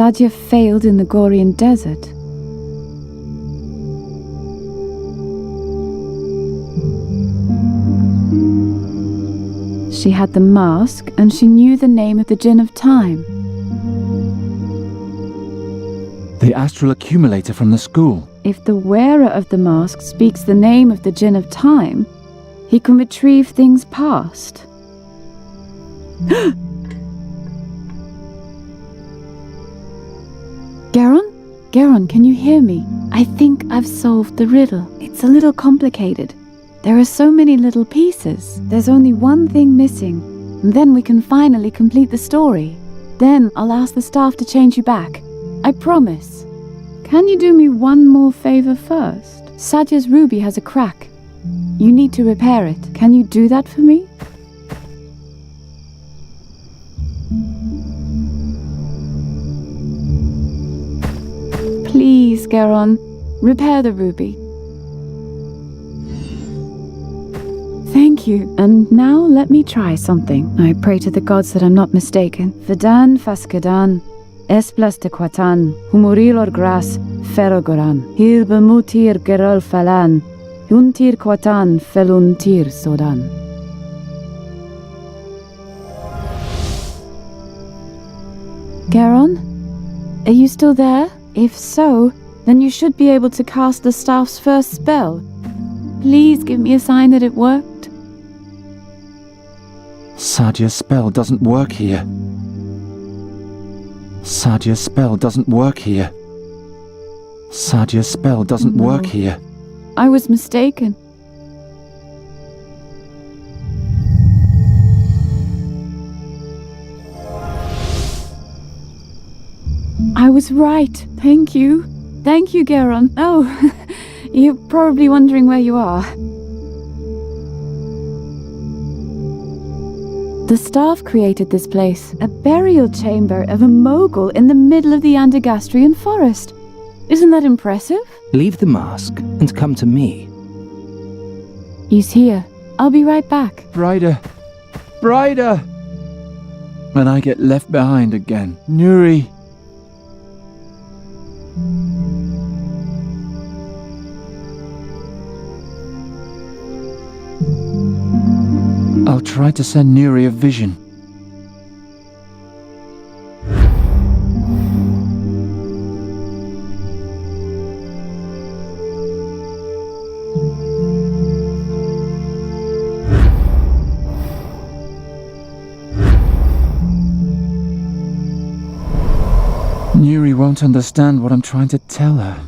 Saadia failed in the Gorian desert. She had the mask, and she knew the name of the Jinn of Time. The astral accumulator from the school. If the wearer of the mask speaks the name of the Jinn of Time, he can retrieve things past. Garon, can you hear me? I think I've solved the riddle. It's a little complicated. There are so many little pieces. There's only one thing missing, and then we can finally complete the story. Then I'll ask the staff to change you back. I promise. Can you do me one more favor first? Saadia's ruby has a crack. You need to repair it. Can you do that for me? Please, Garon, repair the ruby. Thank you. And now let me try something. I pray to the gods that I'm not mistaken. Vedan faskedan, esplas te quatan, humorilor gras, ferogoran, hilbemutir gerol falan, juntir quatan feluntir sodan. Garon? Are you still there? If so, then you should be able to cast the staff's first spell. Please give me a sign that it worked. Saadia's spell doesn't work here. Saadia's spell doesn't work here. Saadia's spell doesn't work here. I was mistaken. I was right. Thank you. Thank you, Garon. Oh, you're probably wondering where you are. The staff created this place, a burial chamber of a mogul in the middle of the Andergastrian forest. Isn't that impressive? Leave the mask and come to me. He's here. I'll be right back. Brighter. Brighter! When I get left behind again. Nuri. I'll try to send Nuri a vision. Nuri won't understand what I'm trying to tell her.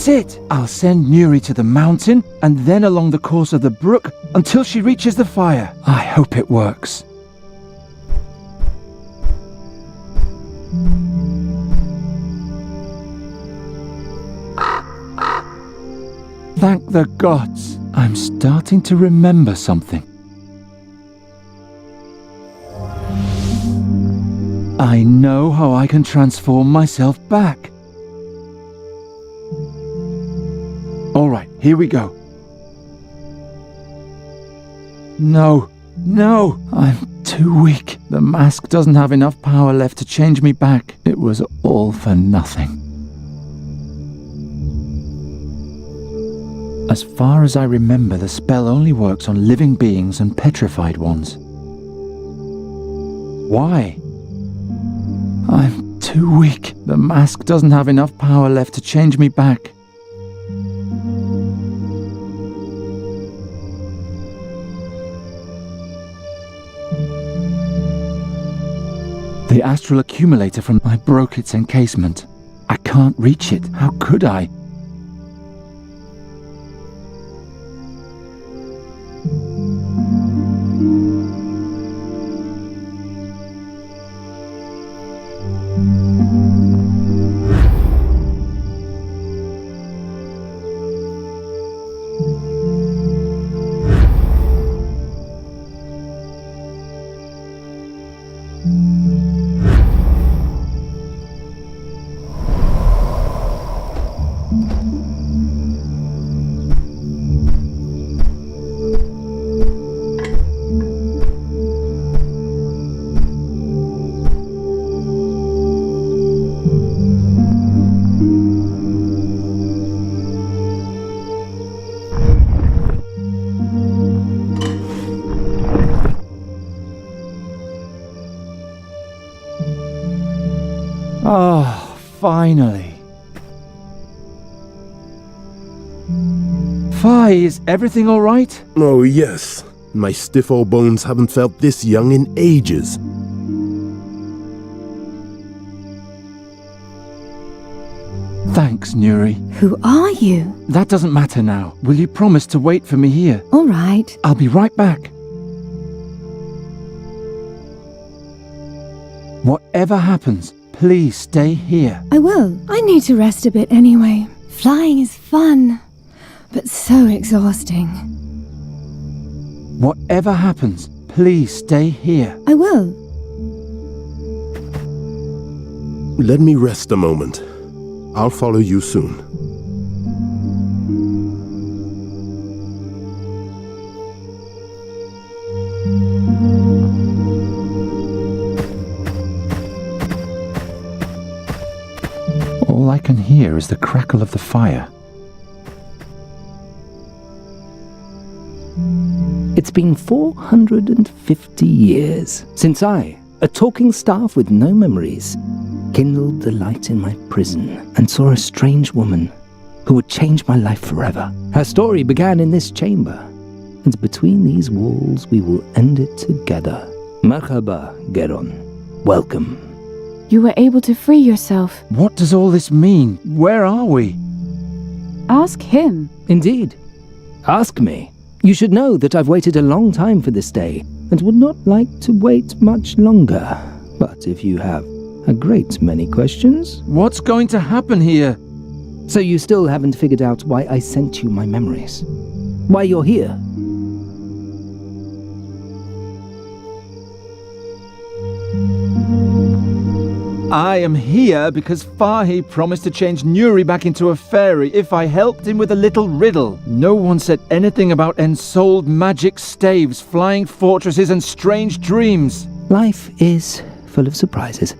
It. I'll send Nuri to the mountain and then along the course of the brook until she reaches the fire. I hope it works. Thank the gods. I'm starting to remember something. I know how I can transform myself back. All right, here we go. No, I'm too weak. The mask doesn't have enough power left to change me back. It was all for nothing. As far as I remember, the spell only works on living beings and petrified ones. Why? I'm too weak. The mask doesn't have enough power left to change me back. The astral accumulator from... I broke its encasement. I can't reach it. How could I? Oh, finally. Fi, is everything all right? Oh, yes. My stiff old bones haven't felt this young in ages. Thanks, Nuri. Who are you? That doesn't matter now. Will you promise to wait for me here? All right. I'll be right back. Whatever happens, please stay here. I will. I need to rest a bit anyway. Flying is fun, but so exhausting. Whatever happens, please stay here. I will. Let me rest a moment. I'll follow you soon. All I can hear is the crackle of the fire. It's been 450 years since I, a talking staff with no memories, kindled the light in my prison and saw a strange woman who would change my life forever. Her story began in this chamber, and between these walls we will end it together. Merhaba, Geron. Welcome. You were able to free yourself. What does all this mean? Where are we? Ask him. Indeed. Ask me. You should know that I've waited a long time for this day, and would not like to wait much longer. But if you have a great many questions... What's going to happen here? So you still haven't figured out why I sent you my memories? Why you're here? I am here because Fahi promised to change Nuri back into a fairy if I helped him with a little riddle. No one said anything about ensouled magic staves, flying fortresses and strange dreams. Life is full of surprises,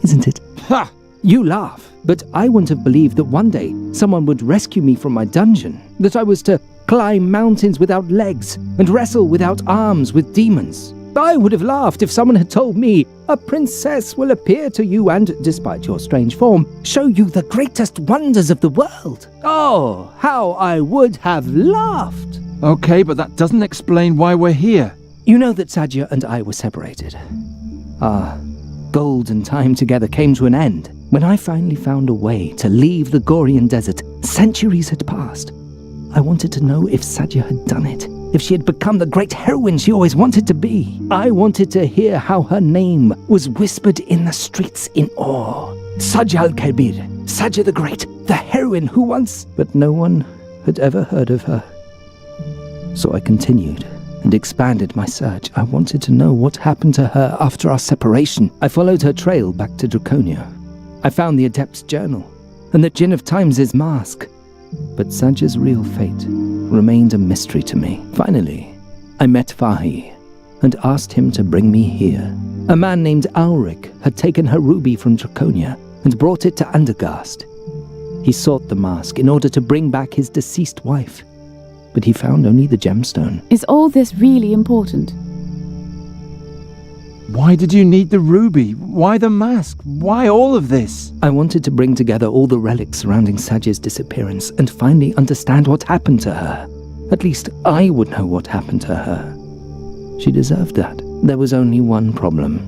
isn't it? Ha! You laugh, but I wouldn't have believed that one day someone would rescue me from my dungeon, that I was to climb mountains without legs and wrestle without arms with demons. I would have laughed if someone had told me a princess will appear to you and, despite your strange form, show you the greatest wonders of the world. Oh, how I would have laughed! Okay, but that doesn't explain why we're here. You know that Sаджи and I were separated. Our golden time together came to an end when I finally found a way to leave the Gorian desert. Centuries had passed. I wanted to know if Sаджи had done it, if she had become the great heroine she always wanted to be. I wanted to hear how her name was whispered in the streets in awe. Sаджи al-Kabir, Sаджи the Great, the heroine who once... But no one had ever heard of her. So I continued and expanded my search. I wanted to know what happened to her after our separation. I followed her trail back to Draconia. I found the Adept's journal and the Djinn of Times' mask. But Sаджи's real fate remained a mystery to me. Finally, I met Fahi and asked him to bring me here. A man named Ulrich had taken her ruby from Draconia and brought it to Andergast. He sought the mask in order to bring back his deceased wife, but he found only the gemstone. Is all this really important? Why did you need the ruby? Why the mask? Why all of this? I wanted to bring together all the relics surrounding Sаджи's disappearance and finally understand what happened to her. At least I would know what happened to her. She deserved that. There was only one problem.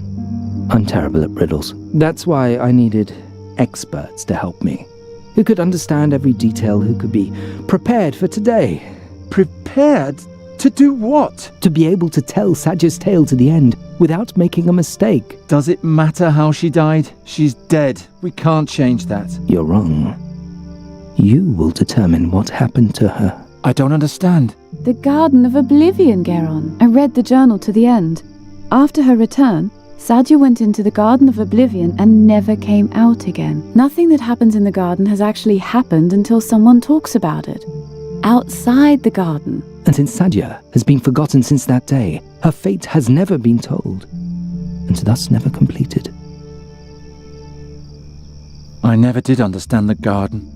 I'm terrible at riddles. That's why I needed experts to help me, who could understand every detail, who could be prepared for today. Prepared? To do what? To be able to tell Sаджи's tale to the end without making a mistake. Does it matter how she died? She's dead. We can't change that. You're wrong. You will determine what happened to her. I don't understand. The Garden of Oblivion, Geron. I read the journal to the end. After her return, Sаджи went into the Garden of Oblivion and never came out again. Nothing that happens in the garden has actually happened until someone talks about it. Outside the garden. And since Sаджи has been forgotten since that day, her fate has never been told, and thus never completed. I never did understand the garden.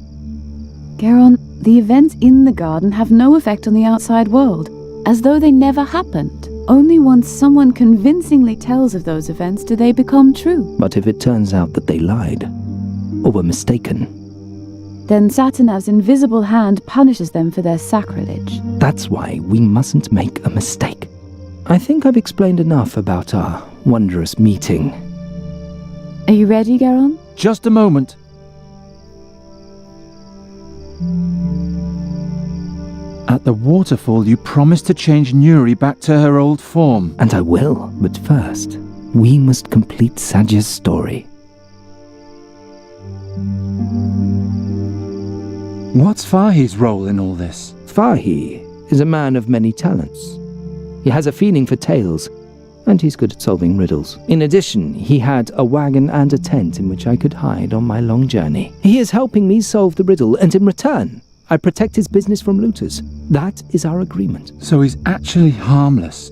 Geron, the events in the garden have no effect on the outside world, as though they never happened. Only once someone convincingly tells of those events do they become true. But if it turns out that they lied, or were mistaken. Then Satanav's invisible hand punishes them for their sacrilege. That's why we mustn't make a mistake. I think I've explained enough about our wondrous meeting. Are you ready, Garon? Just a moment. At the waterfall, you promised to change Nuri back to her old form. And I will, but first, we must complete Sadzha's story. What's Fahi's role in all this? Fahi is a man of many talents. He has a feeling for tales, and he's good at solving riddles. In addition, he had a wagon and a tent in which I could hide on my long journey. He is helping me solve the riddle, and in return, I protect his business from looters. That is our agreement. So he's actually harmless.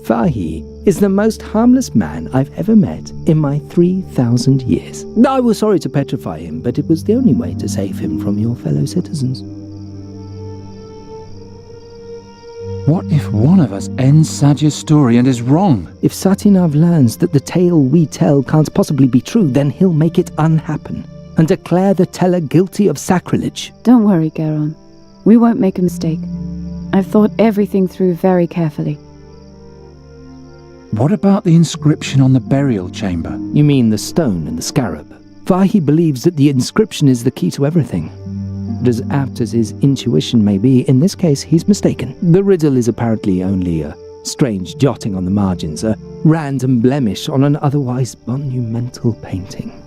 Fahi is the most harmless man I've ever met in my 3,000 years. I was sorry to petrify him, but it was the only way to save him from your fellow citizens. What if one of us ends Sadzha's story and is wrong? If Satinav learns that the tale we tell can't possibly be true, then he'll make it unhappen and declare the teller guilty of sacrilege. Don't worry, Garon. We won't make a mistake. I've thought everything through very carefully. What about the inscription on the burial chamber? You mean the stone and the scarab? Fahi believes that the inscription is the key to everything. But as apt as his intuition may be, in this case he's mistaken. The riddle is apparently only a strange jotting on the margins, a random blemish on an otherwise monumental painting.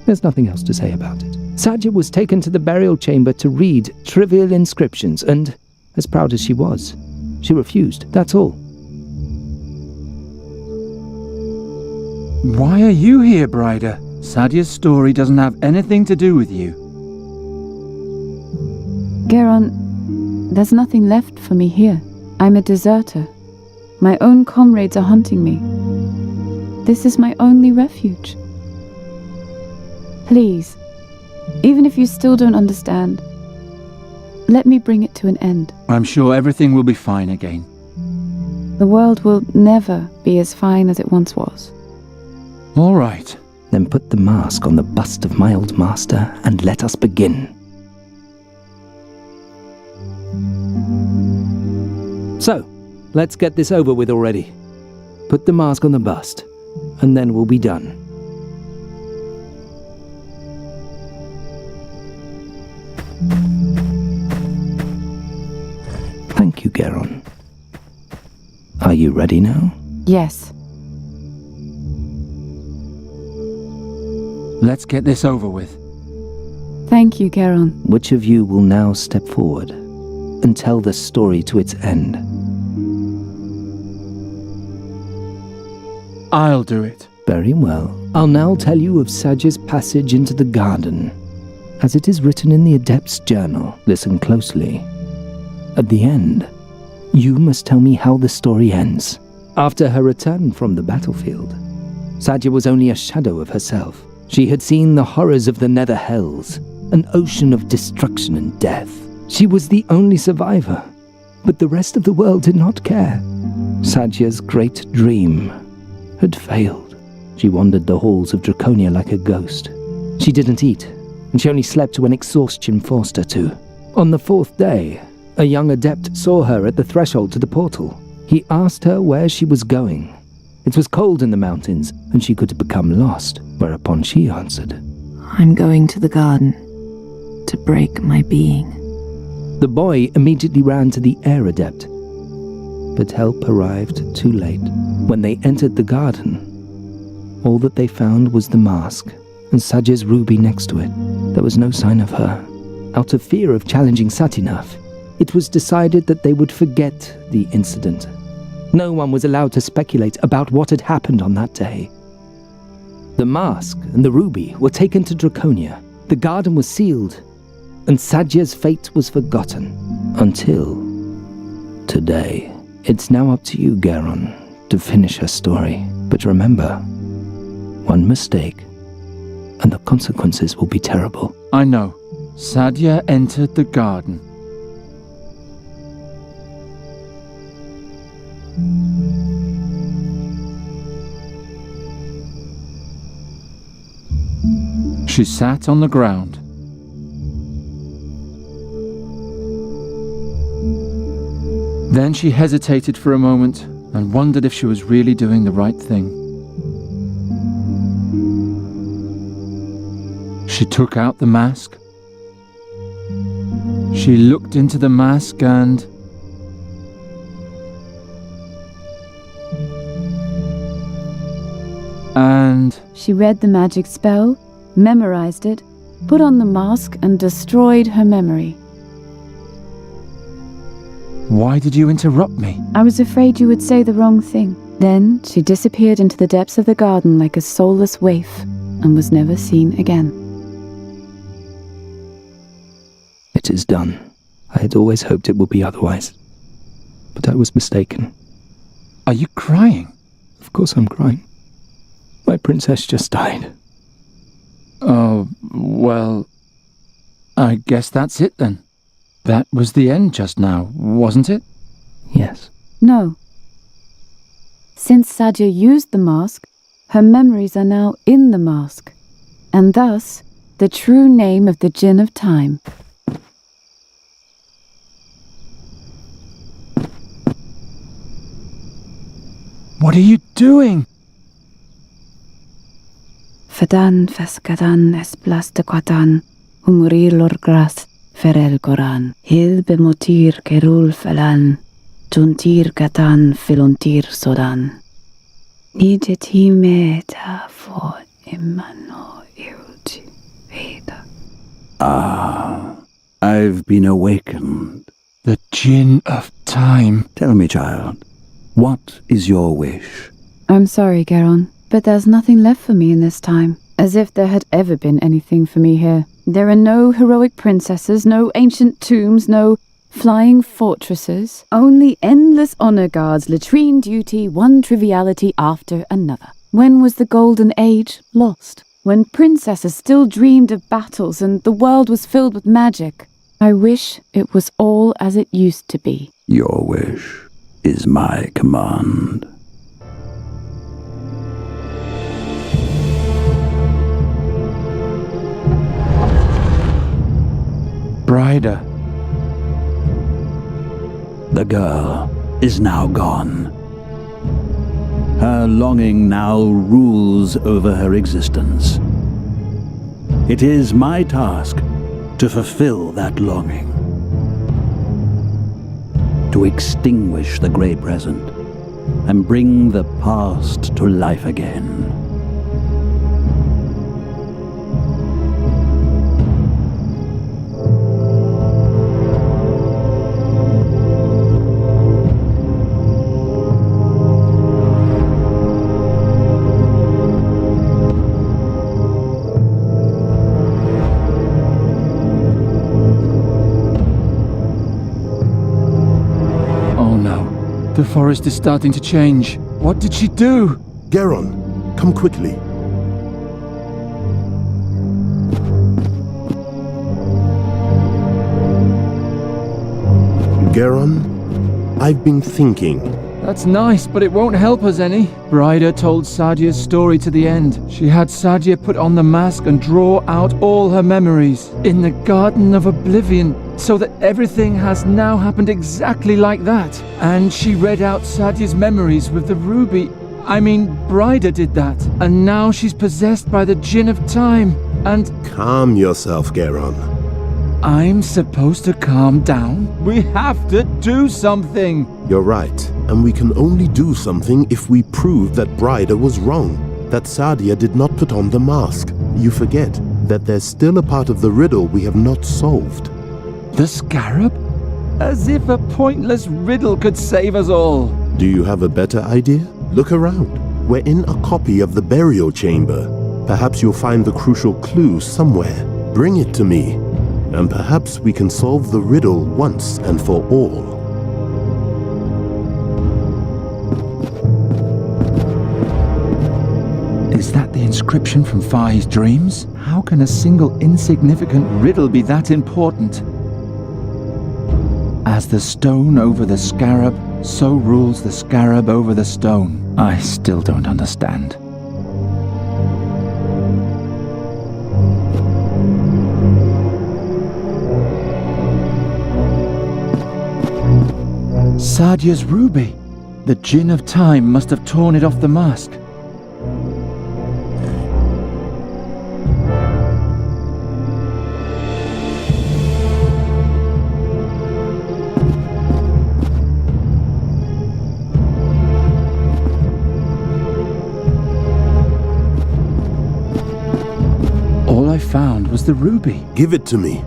There's nothing else to say about it. Sadzha was taken to the burial chamber to read trivial inscriptions, and, as proud as she was, she refused, that's all. Why are you here, Brider? Sadzha's story doesn't have anything to do with you. Garon, there's nothing left for me here. I'm a deserter. My own comrades are hunting me. This is my only refuge. Please, even if you still don't understand, let me bring it to an end. I'm sure everything will be fine again. The world will never be as fine as it once was. All right. Then put the mask on the bust of my old master and let us begin. So, let's get this over with already. Put the mask on the bust, and then we'll be done. Thank you, Garon. Are you ready now? Yes. Let's get this over with. Thank you, Garon. Which of you will now step forward and tell the story to its end? I'll do it. Very well. I'll now tell you of Sadzha's passage into the garden, as it is written in the Adept's journal. Listen closely. At the end, you must tell me how the story ends. After her return from the battlefield, Sadzha was only a shadow of herself. She had seen the horrors of the nether hells, an ocean of destruction and death. She was the only survivor, but the rest of the world did not care. Sadzha's great dream had failed. She wandered the halls of Draconia like a ghost. She didn't eat, and she only slept when exhaustion forced her to. On the fourth day, a young adept saw her at the threshold to the portal. He asked her where she was going. It was cold in the mountains, and she could have become lost, whereupon she answered, I'm going to the garden to break my being. The boy immediately ran to the air adept, but help arrived too late. When they entered the garden, all that they found was the mask and Sadzha's ruby next to it. There was no sign of her. Out of fear of challenging Satinav, it was decided that they would forget the incident. No one was allowed to speculate about what had happened on that day. The mask and the ruby were taken to Draconia. The garden was sealed, and Sadzha's fate was forgotten. Until today. It's now up to you, Garon, to finish her story. But remember, one mistake, and the consequences will be terrible. I know. Sadzha entered the garden. She sat on the ground. Then she hesitated for a moment and wondered if she was really doing the right thing. She took out the mask. She looked into the mask and... She read the magic spell, memorized it, put on the mask and destroyed her memory. Why did you interrupt me? I was afraid you would say the wrong thing. Then she disappeared into the depths of the garden like a soulless waif and was never seen again. It is done. I had always hoped it would be otherwise. But I was mistaken. Are you crying? Of course I'm crying. My princess just died. Oh, well, I guess that's it then. That was the end just now, wasn't it? Yes. No. Since Sаджи used the mask, her memories are now in the mask, and thus the true name of the Djinn of Time. What are you doing? Fadan feskadan esplastaquatan, umurir lorgras ferel koran, hil bemotir kerul falan, tuntir katan filontir sodan. Nijeti meta for imano iruti veda. Ah, I've been awakened. The Djinn of Time. Tell me, child, what is your wish? I'm sorry, Garon, but there's nothing left for me in this time. As if there had ever been anything for me here. There are no heroic princesses, no ancient tombs, no flying fortresses. Only endless honor guards, latrine duty, one triviality after another. When was the golden age lost? When princesses still dreamed of battles and the world was filled with magic. I wish it was all as it used to be. Your wish is my command. Brida. The girl is now gone. Her longing now rules over her existence. It is my task to fulfill that longing. To extinguish the grey present and bring the past to life again. The forest is starting to change. What did she do? Garon, come quickly. Garon, I've been thinking. That's nice, but it won't help us any. Brida told Sadia's story to the end. She had Sadia put on the mask and draw out all her memories in the Garden of Oblivion, so that everything has now happened exactly like that. And she read out Sadia's memories with the ruby. I mean, Brida did that. And now she's possessed by the Djinn of Time. And... Calm yourself, Garon. I'm supposed to calm down? We have to do something! You're right, and we can only do something if we prove that Brida was wrong, that Sadia did not put on the mask. You forget that there's still a part of the riddle we have not solved. The scarab? As if a pointless riddle could save us all. Do you have a better idea? Look around. We're in a copy of the burial chamber. Perhaps you'll find the crucial clue somewhere. Bring it to me. And perhaps we can solve the riddle once and for all. Is that the inscription from Fahi's dreams? How can a single insignificant riddle be that important? As the stone over the scarab, so rules the scarab over the stone. I still don't understand. Sadia's ruby. The Djinn of Time must have torn it off the mask. All I found was the ruby. Give it to me.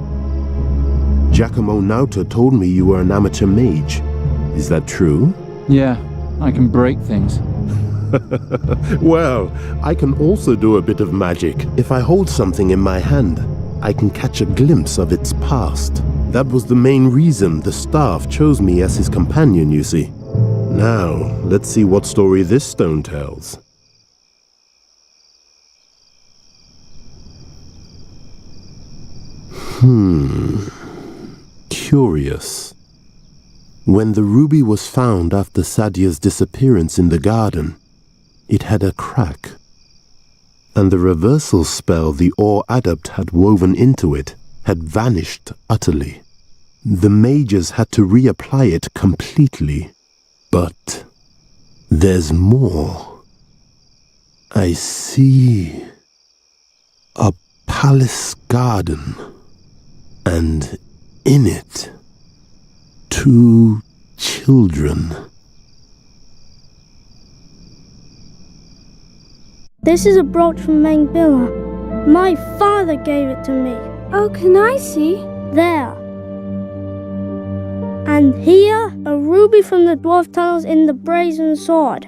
Giacomo Nauta told me you were an amateur mage. Is that true? Yeah, I can break things. Well, I can also do a bit of magic. If I hold something in my hand, I can catch a glimpse of its past. That was the main reason the staff chose me as his companion, you see. Now, let's see what story this stone tells. Curious. When the ruby was found after Sadia's disappearance in the garden, it had a crack, and the reversal spell the Ore Adept had woven into it had vanished utterly. The mages had to reapply it completely. But there's more. I see a palace garden, and in it, 2 children. This is a brooch from Mengbilla. My father gave it to me. Oh, can I see? There. And here, a ruby from the dwarf tunnels in the brazen sword.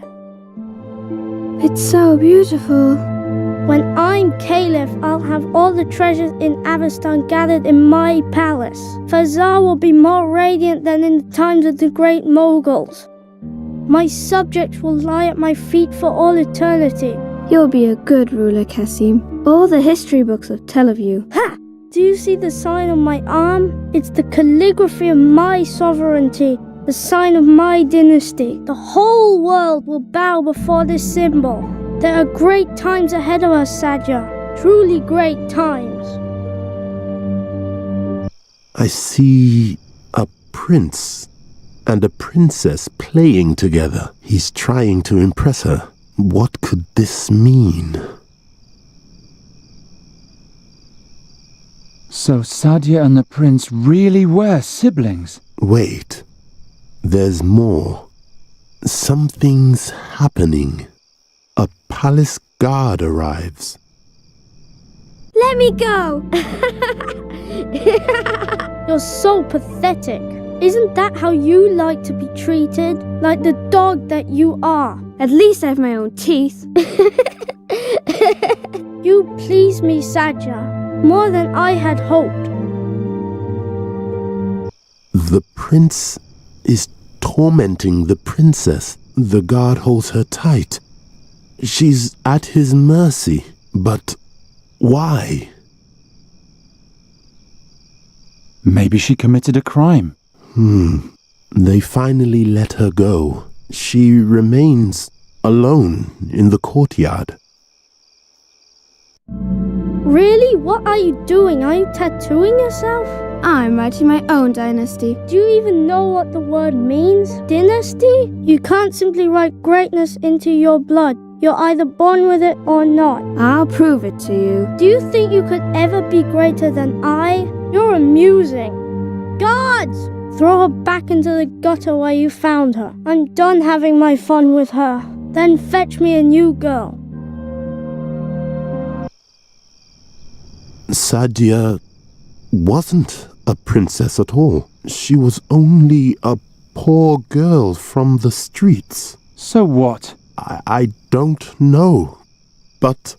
It's so beautiful. When I'm Caliph, I'll have all the treasures in Avestan gathered in my palace. Fazar will be more radiant than in the times of the great Moguls. My subjects will lie at my feet for all eternity. You'll be a good ruler, Cassim. All the history books will tell of you. Ha! Do you see the sign on my arm? It's the calligraphy of my sovereignty, the sign of my dynasty. The whole world will bow before this symbol. There are great times ahead of us, Sadzha. Truly great times. I see a prince and a princess playing together. He's trying to impress her. What could this mean? So Sadia and the prince really were siblings? Wait. There's more. Something's happening. A palace guard arrives. Let me go! You're so pathetic. Isn't that how you like to be treated? Like the dog that you are. At least I have my own teeth. You please me, Sadzha, more than I had hoped. The prince is tormenting the princess. The guard holds her tight. She's at his mercy. But why? Maybe she committed a crime. They finally let her go. She remains alone in the courtyard. Really? What are you doing? Are you tattooing yourself? I'm writing my own dynasty. Do you even know what the word means? Dynasty? You can't simply write greatness into your blood. You're either born with it or not. I'll prove it to you. Do you think you could ever be greater than I? You're amusing. Guards! Throw her back into the gutter where you found her. I'm done having my fun with her. Then fetch me a new girl. Sadia wasn't a princess at all. She was only a poor girl from the streets. So what? I don't know, but...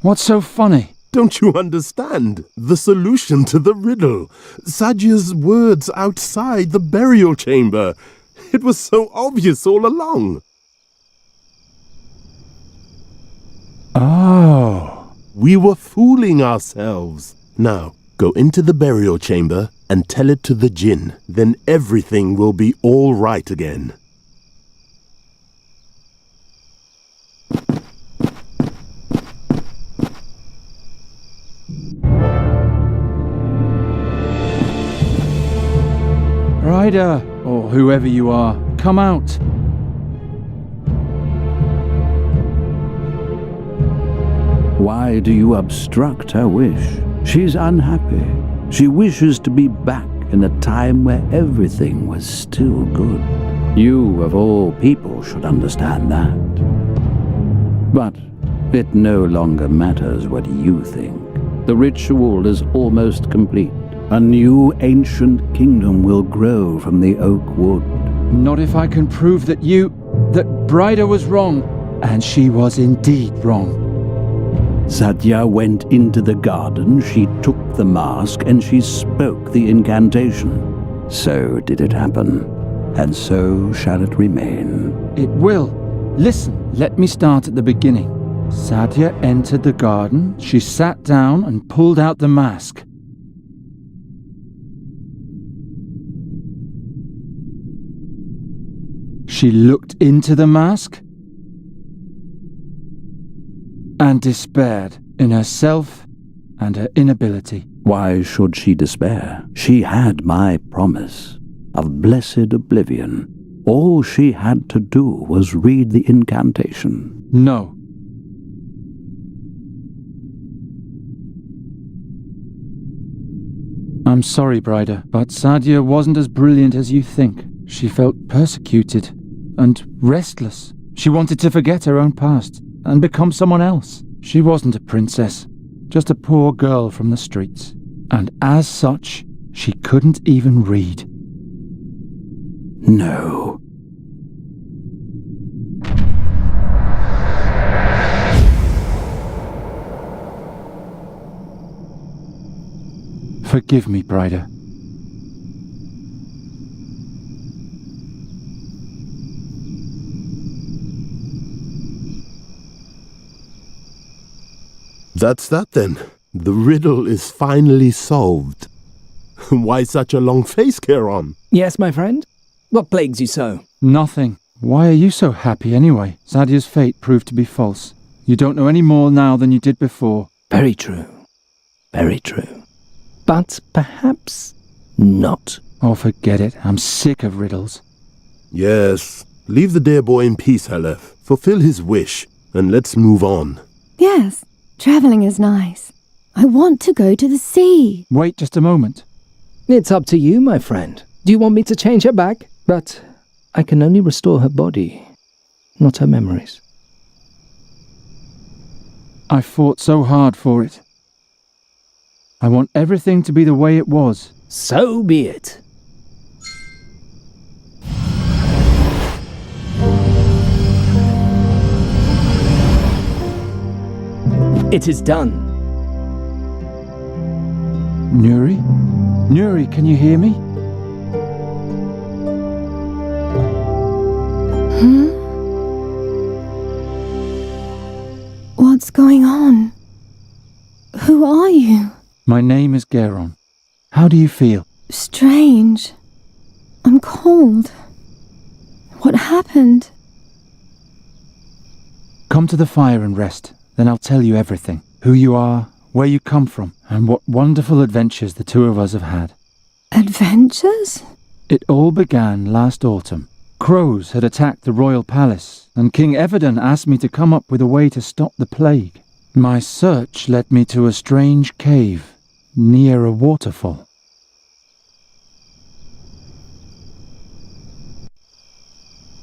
What's so funny? Don't you understand? The solution to the riddle. Sajia's words outside the burial chamber. It was so obvious all along. Oh. We were fooling ourselves. Now, go into the burial chamber and tell it to the Jinn. Then everything will be all right again. Brida, or whoever you are, come out. Why do you obstruct her wish? She's unhappy. She wishes to be back in a time where everything was still good. You, of all people, should understand that. But it no longer matters what you think. The ritual is almost complete. A new ancient kingdom will grow from the oak wood. Not if I can prove that Brida was wrong, and she was indeed wrong. Satya went into the garden, she took the mask, and she spoke the incantation. So did it happen, and so shall it remain. It will. Listen, let me start at the beginning. Satya entered the garden, she sat down and pulled out the mask. She looked into the mask and despaired in herself and her inability. Why should she despair? She had my promise of blessed oblivion. All she had to do was read the incantation. No. I'm sorry, Brida, but Satya wasn't as brilliant as you think. She felt persecuted and restless. She wanted to forget her own past and become someone else. She wasn't a princess, just a poor girl from the streets. And as such, she couldn't even read. No. Forgive me, Brida. That's that then. The riddle is finally solved. Why such a long face, Charon? Yes, my friend? What plagues you so? Nothing. Why are you so happy anyway? Satya's fate proved to be false. You don't know any more now than you did before. Very true. Very true. But perhaps not. Oh, forget it. I'm sick of riddles. Yes. Leave the dear boy in peace, Aleph. Fulfill his wish, and let's move on. Yes, travelling is nice. I want to go to the sea. Wait just a moment. It's up to you, my friend. Do you want me to change her back? But I can only restore her body, not her memories. I fought so hard for it. I want everything to be the way it was. So be it. It is done. Nuri? Nuri, can you hear me? What's going on? Who are you? My name is Charon. How do you feel? Strange. I'm cold. What happened? Come to the fire and rest. Then I'll tell you everything. Who you are, where you come from, and what wonderful adventures the two of us have had. Adventures? It all began last autumn. Crows had attacked the royal palace, and King Everdon asked me to come up with a way to stop the plague. My search led me to a strange cave near a waterfall.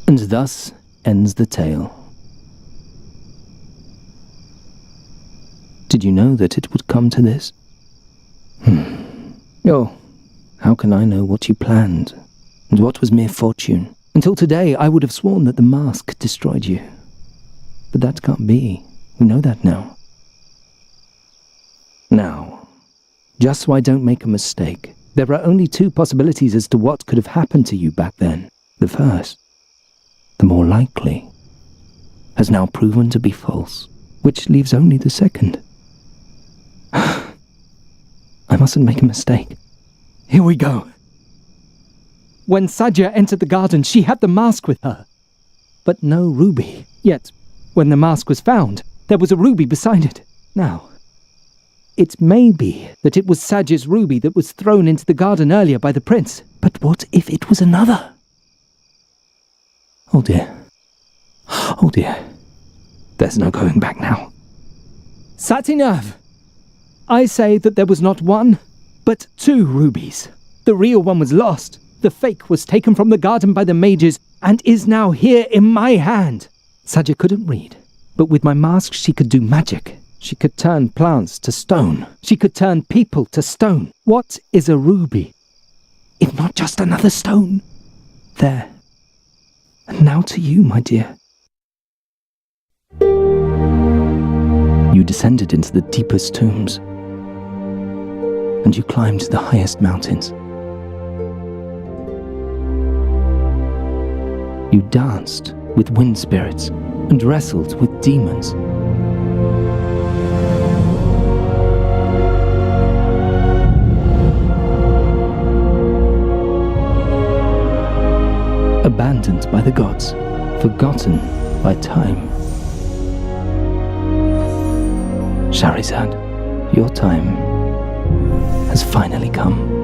And thus ends the tale. Did you know that it would come to this? Oh, how can I know what you planned, and what was mere fortune? Until today, I would have sworn that the mask destroyed you. But that can't be. We know that now. Now, just so I don't make a mistake, there are only two possibilities as to what could have happened to you back then. The first, the more likely, has now proven to be false, which leaves only the second. I mustn't make a mistake. Here we go. When Sаджи entered the garden, she had the mask with her, but no ruby. Yet, when the mask was found, there was a ruby beside it. Now, It may be that it was Saj's ruby that was thrown into the garden earlier by the prince. But what if it was another? Oh dear. Oh dear. There's no going back now. Satinav! I say that there was not one, but 2 rubies. The real one was lost. The fake was taken from the garden by the mages and is now here in my hand. Saja couldn't read, but with my mask she could do magic. She could turn plants to stone. She could turn people to stone. What is a ruby, if not just another stone? There. And now to you, my dear. You descended into the deepest tombs, and you climbed the highest mountains. You danced with wind spirits and wrestled with demons. Abandoned by the gods, forgotten by time. Shahrazad, your time has finally come.